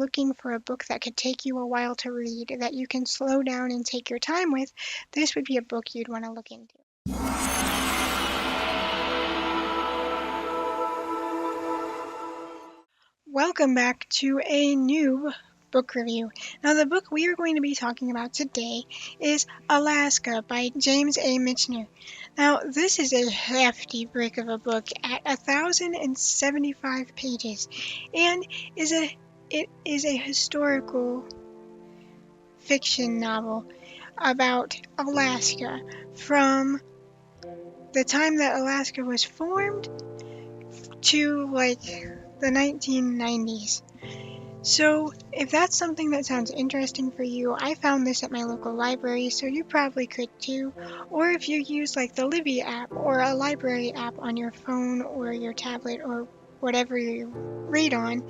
looking for a book that could take you a while to read, that you can slow down and take your time with, this would be a book you'd want to look into. Welcome back to a new book review. Now, the book we are going to be talking about today is Alaska by James A. Michener. Now, this is a hefty brick of a book at 1,075 pages, and it is a historical fiction novel about Alaska from the time that Alaska was formed to the 1990s. So if that's something that sounds interesting for you, I found this at my local library, so you probably could too. Or if you use the Libby app or a library app on your phone or your tablet or whatever you read on,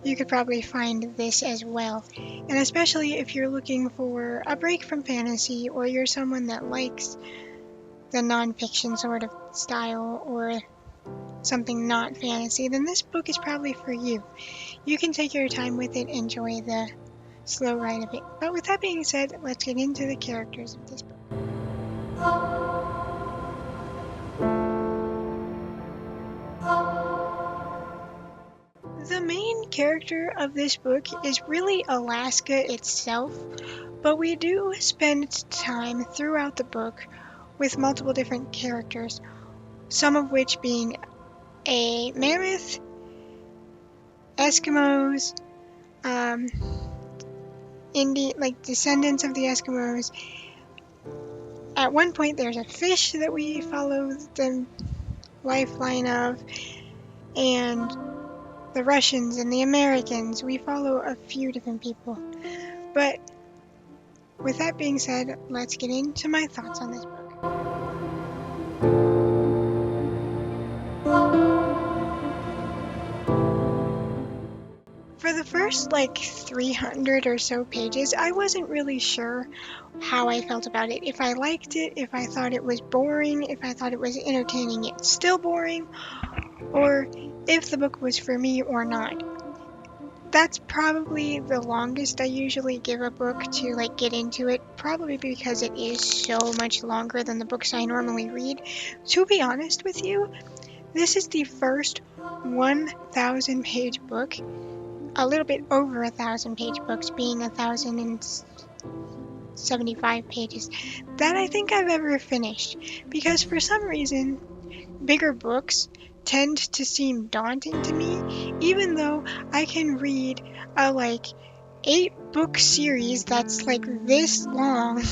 you could probably find this as well. And especially if you're looking for a break from fantasy, or you're someone that likes the nonfiction sort of style or something not fantasy, then this book is probably for you. You can take your time with it, enjoy the slow ride of it. But with that being said, let's get into the characters of this book. The main character of this book is really Alaska itself, but we do spend time throughout the book with multiple different characters, some of which being a mammoth, Eskimos, descendants of the Eskimos. At one point there's a fish that we follow the lifeline of, and the Russians and the Americans. We follow a few different people. But with that being said, let's get into my thoughts on this book. For the first 300 or so pages, I wasn't really sure how I felt about it. If I liked it, if I thought it was boring, if I thought it was entertaining yet still boring, or if the book was for me or not. That's probably the longest I usually give a book to get into it, probably because it is so much longer than the books I normally read. To be honest with you, this is the first 1,000-page book, a little bit over 1,000-page books being 1,075 pages, that I think I've ever finished, because for some reason bigger books tend to seem daunting to me, even though I can read a 8-book series that's this long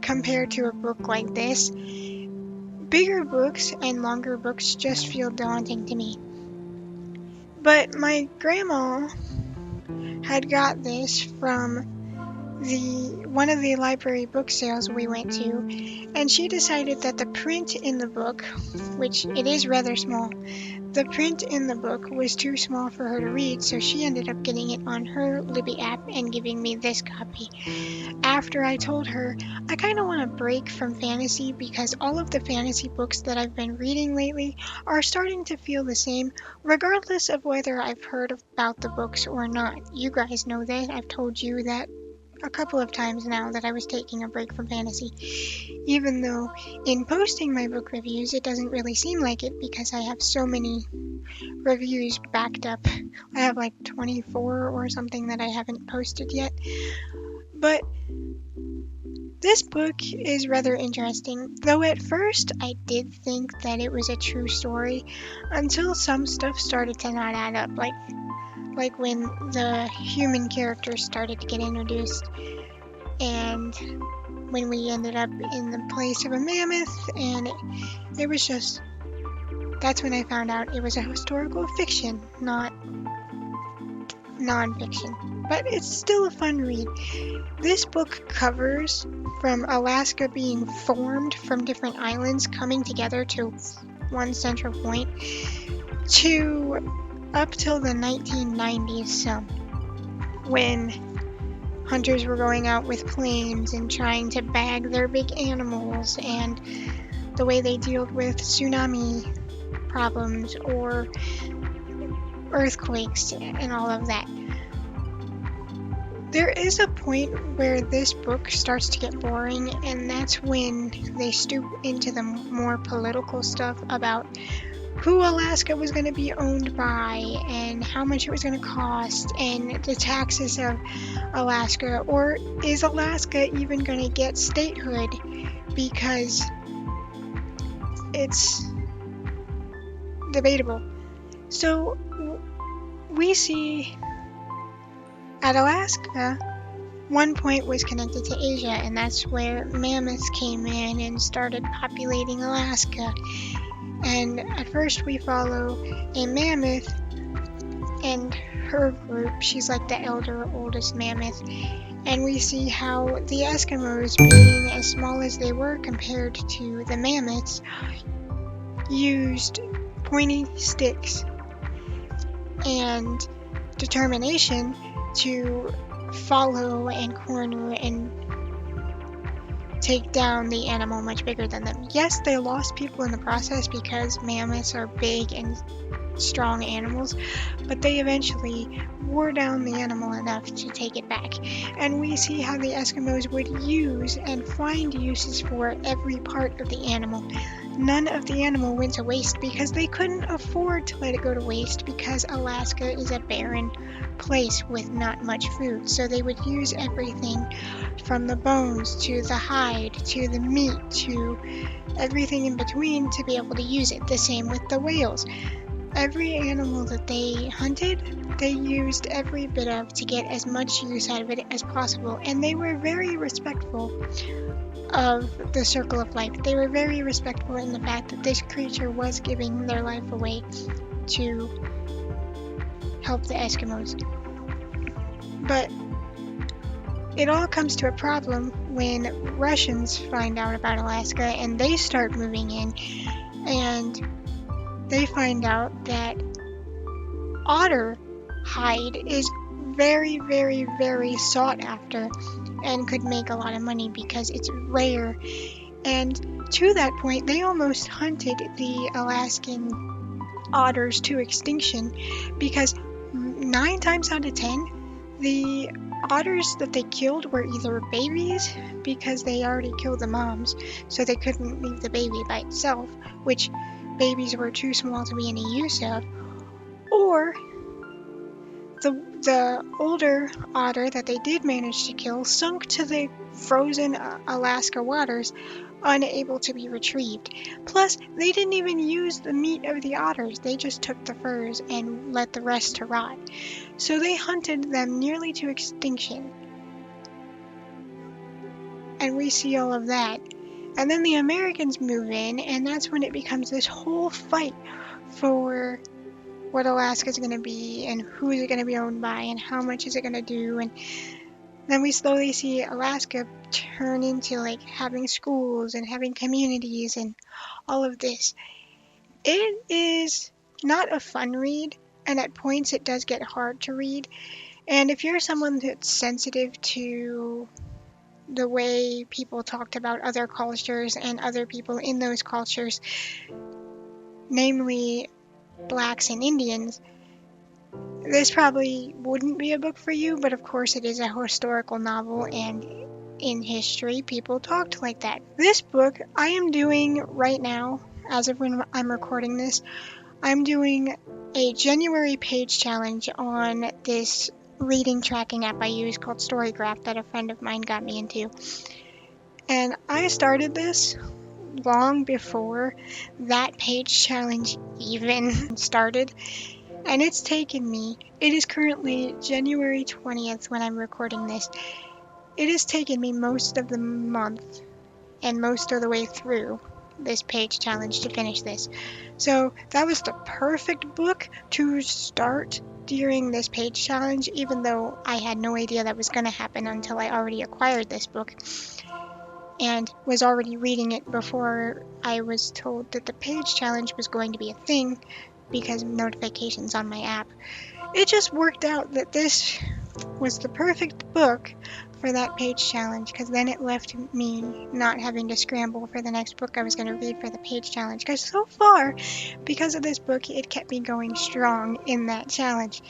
compared to a book like this. Bigger books and longer books just feel daunting to me. But my grandma had got this from one of the library book sales we went to, and she decided that the print in the book, which it is rather small, the print in the book was too small for her to read, so she ended up getting it on her Libby app and giving me this copy. After I told her, I kind of want to break from fantasy because all of the fantasy books that I've been reading lately are starting to feel the same, regardless of whether I've heard about the books or not. You guys know that. I've told you that a couple of times now that I was taking a break from fantasy, even though in posting my book reviews it doesn't really seem like it because I have so many reviews backed up. I have 24 or something that I haven't posted yet. But this book is rather interesting, though at first I did think that it was a true story until some stuff started to not add up, like when the human characters started to get introduced, and when we ended up in the place of a mammoth, and it was just, that's when I found out it was a historical fiction, not non-fiction. But it's still a fun read. This book covers from Alaska being formed from different islands coming together to one central point to up till the 1990s, when hunters were going out with planes and trying to bag their big animals, and the way they dealt with tsunami problems or earthquakes and all of that. There is a point where this book starts to get boring, and that's when they stoop into the more political stuff about who Alaska was going to be owned by and how much it was going to cost and the taxes of Alaska, or is Alaska even going to get statehood, because it's debatable. So we see at Alaska, one point was connected to Asia, and that's where mammoths came in and started populating Alaska. And at first we follow a mammoth and her group. She's like the elder, oldest mammoth. And we see how the Eskimos, being as small as they were compared to the mammoths, used pointy sticks and determination to follow and corner and take down the animal much bigger than them. Yes, they lost people in the process because mammoths are big and strong animals, but they eventually wore down the animal enough to take it back. And we see how the Eskimos would use and find uses for every part of the animal. None of the animal went to waste because they couldn't afford to let it go to waste, because Alaska is a barren place with not much food. So they would use everything from the bones to the hide to the meat to everything in between to be able to use it. The same with the whales. Every animal that they hunted, they used every bit of to get as much use out of it as possible. And they were very respectful of the circle of life. They were very respectful in the fact that this creature was giving their life away to help the Eskimos. But it all comes to a problem when Russians find out about Alaska and they start moving in, and they find out that otter hide is very, very, very sought after and could make a lot of money because it's rare. And to that point, they almost hunted the Alaskan otters to extinction, because 9 times out of 10, the otters that they killed were either babies, because they already killed the moms, so they couldn't leave the baby by itself, which babies were too small to be any use of, or the older otter that they did manage to kill sunk to the frozen Alaska waters, unable to be retrieved. Plus, they didn't even use the meat of the otters, they just took the furs and let the rest to rot. So they hunted them nearly to extinction. And we see all of that. And then the Americans move in, and that's when it becomes this whole fight for what Alaska's going to be, and who is it going to be owned by, and how much is it going to do. And then we slowly see Alaska turn into like having schools and having communities and all of this. It is not a fun read, and at points it does get hard to read. And if you're someone that's sensitive to the way people talked about other cultures and other people in those cultures, namely blacks and Indians, this probably wouldn't be a book for you, but of course it is a historical novel, and in history people talked like that. This book I am doing right now, as of when I'm recording this, I'm doing a January page challenge on this reading tracking app I use called Storygraph that a friend of mine got me into. And I started this long before that page challenge even started, and it's taken me, it is currently January 20th when I'm recording this, it has taken me most of the month and most of the way through this page challenge to finish this. So that was the perfect book to start during this page challenge, even though I had no idea that was going to happen until I already acquired this book and was already reading it before I was told that the page challenge was going to be a thing because of notifications on my app. It just worked out that this was the perfect book for that page challenge, because then it left me not having to scramble for the next book I was going to read for the page challenge, because so far, because of this book, it kept me going strong in that challenge.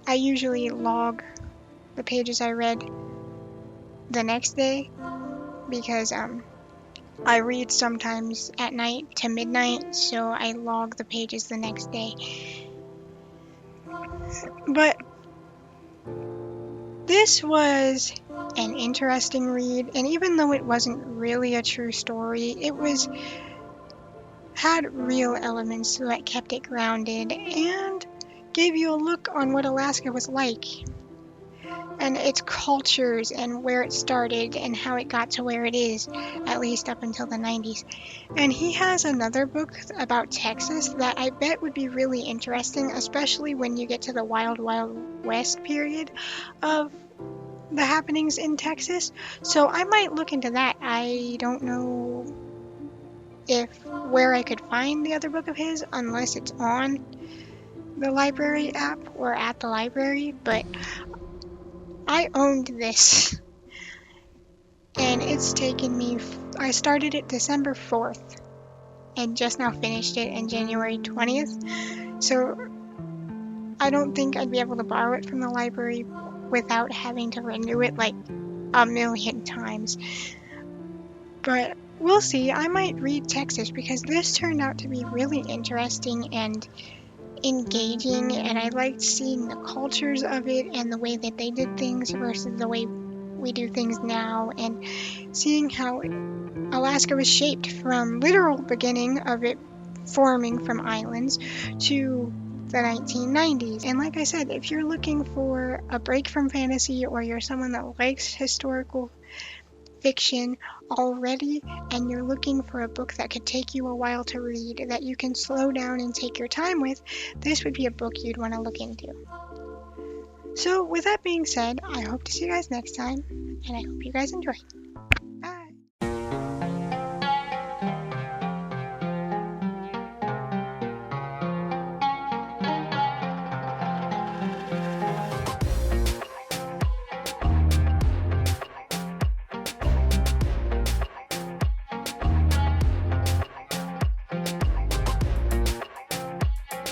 I usually log the pages I read the next day because I read sometimes at night to midnight, so I log the pages the next day. But this was an interesting read, and even though it wasn't really a true story, it had real elements that kept it grounded and gave you a look on what Alaska was like and its cultures and where it started and how it got to where it is, at least up until the 90s. And he has another book about Texas that I bet would be really interesting, especially when you get to the Wild Wild West period of the happenings in Texas. So I might look into that. I don't know if where I could find the other book of his unless it's on the library app or at the library, but I owned this and it's taken me, I started it December 4th and just now finished it in January 20th. So I don't think I'd be able to borrow it from the library without having to renew it like a million times. But we'll see. I might read Texas because this turned out to be really interesting and engaging, and I liked seeing the cultures of it and the way that they did things versus the way we do things now, and seeing how Alaska was shaped from literal beginning of it forming from islands to the 1990s. And like I said, if you're looking for a break from fantasy or you're someone that likes historical fiction already and you're looking for a book that could take you a while to read, that you can slow down and take your time with, this would be a book you'd want to look into. So with that being said, I hope to see you guys next time, and I hope you guys enjoy.